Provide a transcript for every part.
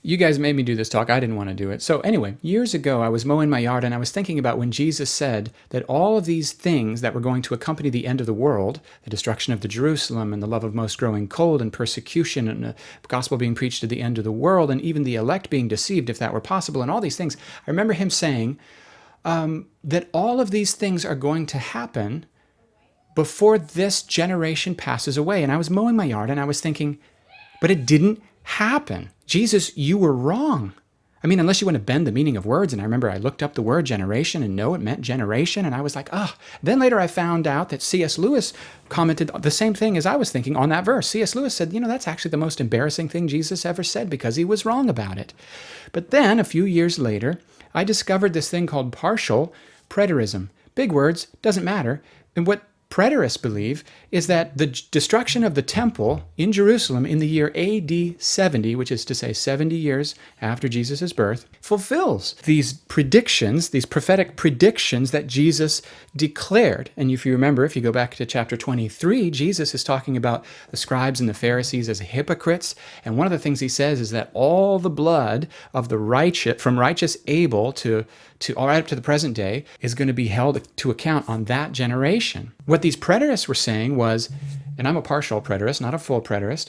You guys made me do this talk. I didn't want to do it. So anyway, years ago, I was mowing my yard and I was thinking about when Jesus said that all of these things that were going to accompany the end of the world, the destruction of the Jerusalem and the love of most growing cold and persecution and the gospel being preached to the end of the world and even the elect being deceived if that were possible and all these things. I remember him saying that all of these things are going to happen before this generation passes away. And I was mowing my yard and I was thinking, but it didn't happen. Jesus, you were wrong. I mean, unless you want to bend the meaning of words. And I remember I looked up the word generation and no, it meant generation. And I was like, oh. Then later I found out that C.S. Lewis commented the same thing as I was thinking on that verse. C.S. Lewis said, that's actually the most embarrassing thing Jesus ever said because he was wrong about it. But then a few years later, I discovered this thing called partial preterism. Big words, doesn't matter. And what preterists believe is that the destruction of the temple in Jerusalem in the year AD 70, which is to say 70 years after Jesus' birth, fulfills these predictions, these prophetic predictions that Jesus declared. And if you remember, if you go back to chapter 23, Jesus is talking about the scribes and the Pharisees as hypocrites. And one of the things he says is that all the blood of the righteous, from righteous Abel to all right up to the present day, is going to be held to account on that generation. What these preterists were saying was, and I'm a partial preterist, not a full preterist,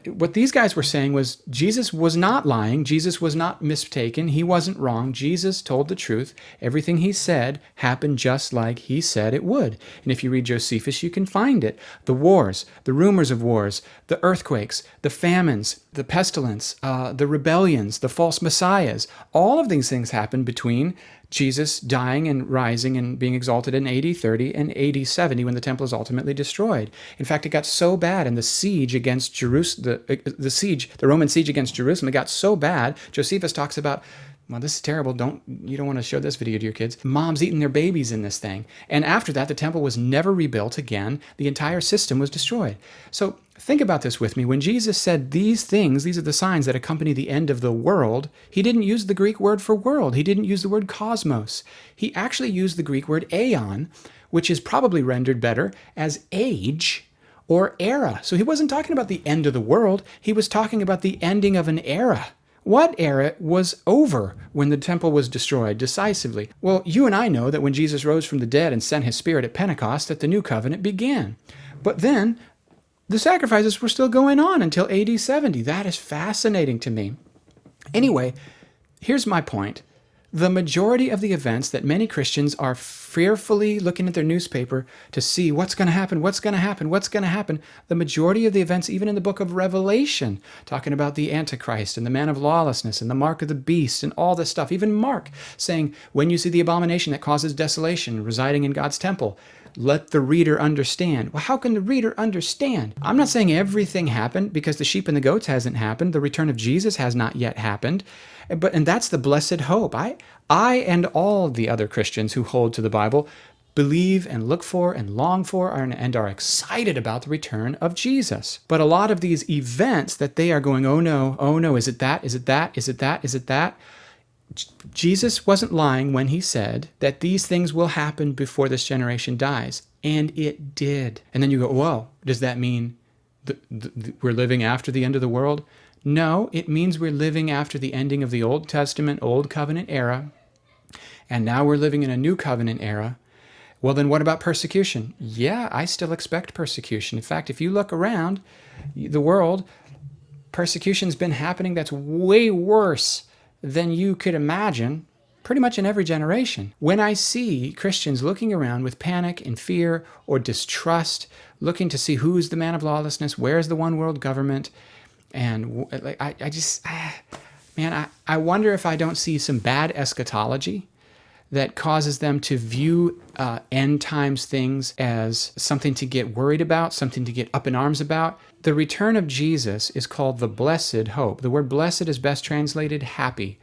what these guys were saying was Jesus was not lying, Jesus was not mistaken, he wasn't wrong, Jesus told the truth, everything he said happened just like he said it would. And if you read Josephus, you can find it. The wars, the rumors of wars, the earthquakes, the famines, the pestilence, the rebellions, the false messiahs, all of these things happened between Jesus dying and rising and being exalted in AD 30 and AD 70 when the temple is ultimately destroyed. In fact, it got so bad in the siege against Jerusalem, the Roman siege against Jerusalem, it got so bad, Josephus talks about, well, this is terrible. You don't want to show this video to your kids. Moms eating their babies in this thing. And after that, the temple was never rebuilt again. The entire system was destroyed. So think about this with me. When Jesus said these things, these are the signs that accompany the end of the world, he didn't use the Greek word for world. He didn't use the word cosmos. He actually used the Greek word aeon, which is probably rendered better as age or era. So he wasn't talking about the end of the world. He was talking about the ending of an era. What era was over when the temple was destroyed decisively? Well, you and I know that when Jesus rose from the dead and sent his Spirit at Pentecost, that the new covenant began. But then the sacrifices were still going on until AD 70. That is fascinating to me. Anyway, here's my point. The majority of the events that many Christians are fearfully looking at their newspaper to see what's going to happen, the majority of the events, even in the book of Revelation, talking about the Antichrist and the man of lawlessness and the mark of the beast and all this stuff, even Mark saying, when you see the abomination that causes desolation residing in God's temple, let the reader understand. Well, how can the reader understand? I'm not saying everything happened because the sheep and the goats hasn't happened. The return of Jesus has not yet happened. And that's the blessed hope. I and all the other Christians who hold to the Bible believe and look for and long for and are excited about the return of Jesus. But a lot of these events that they are going, oh no, is it that? Jesus wasn't lying when he said that these things will happen before this generation dies. And it did. And then you go, well, does that mean we're living after the end of the world? No, it means we're living after the ending of the Old Testament, Old Covenant era. And now we're living in a New Covenant era. Well, then what about persecution? Yeah, I still expect persecution. In fact, if you look around the world, persecution's been happening that's way worse than you could imagine, pretty much in every generation. When I see Christians looking around with panic and fear or distrust, looking to see who's the man of lawlessness, where's the one world government, and I wonder if I don't see some bad eschatology that causes them to view end times things as something to get worried about, something to get up in arms about. The return of Jesus is called the blessed hope. The word blessed is best translated happy.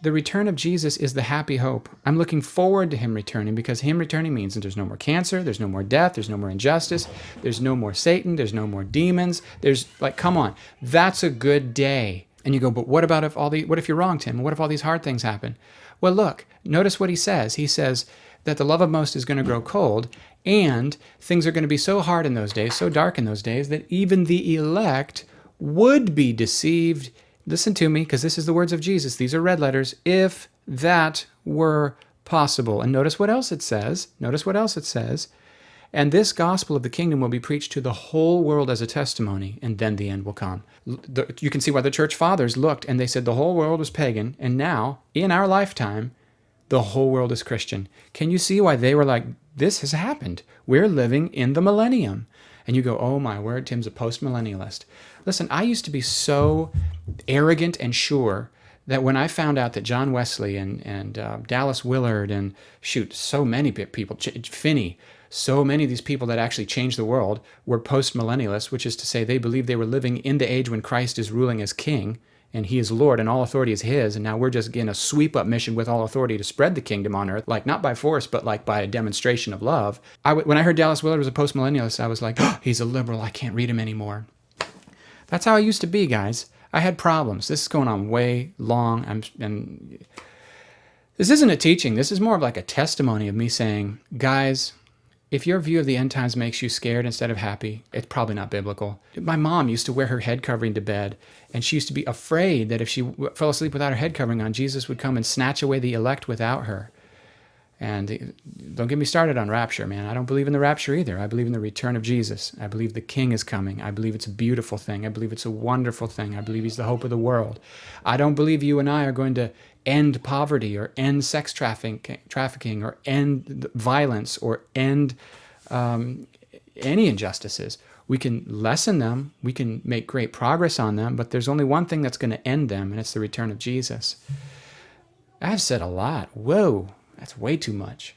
The return of Jesus is the happy hope. I'm looking forward to him returning because him returning means that there's no more cancer, there's no more death, there's no more injustice, there's no more Satan, there's no more demons. There's come on, that's a good day. And you go, but what if you're wrong, Tim? What if all these hard things happen? Well, look, notice what he says. He says that the love of most is going to grow cold, and things are going to be so hard in those days, so dark in those days, that even the elect would be deceived Listen to me, because this is the words of Jesus. These are red letters. If that were possible. And notice what else it says. Notice what else it says. And this gospel of the kingdom will be preached to the whole world as a testimony, and then the end will come. You can see why the church fathers looked and they said the whole world was pagan, and now, in our lifetime, the whole world is Christian. Can you see why they were like, this has happened? We're living in the millennium. And you go, oh my word, Tim's a post-millennialist. Listen, I used to be so arrogant and sure that when I found out that John Wesley and Dallas Willard and, so many people, Finney, so many of these people that actually changed the world were post-millennialists, which is to say they believed they were living in the age when Christ is ruling as king, and he is Lord, and all authority is his, and now we're just in a sweep-up mission with all authority to spread the kingdom on earth, like not by force, but like by a demonstration of love. When I heard Dallas Willard was a post-millennialist, I was like, oh, he's a liberal, I can't read him anymore. That's how I used to be, guys. I had problems. This is going on way long, and this isn't a teaching. This is more of like a testimony of me saying, guys, if your view of the end times makes you scared instead of happy, it's probably not biblical. My mom used to wear her head covering to bed, and she used to be afraid that if she fell asleep without her head covering on, Jesus would come and snatch away the elect without her. And don't get me started on rapture, man. I don't believe in the rapture either. I believe in the return of Jesus. I believe the King is coming. I believe it's a beautiful thing. I believe it's a wonderful thing. I believe he's the hope of the world. I don't believe you and I are going to end poverty or end sex trafficking or end violence or end any injustices. We can lessen them. We can make great progress on them, but there's only one thing that's going to end them, and it's the return of Jesus. I've said a lot. Whoa, that's way too much.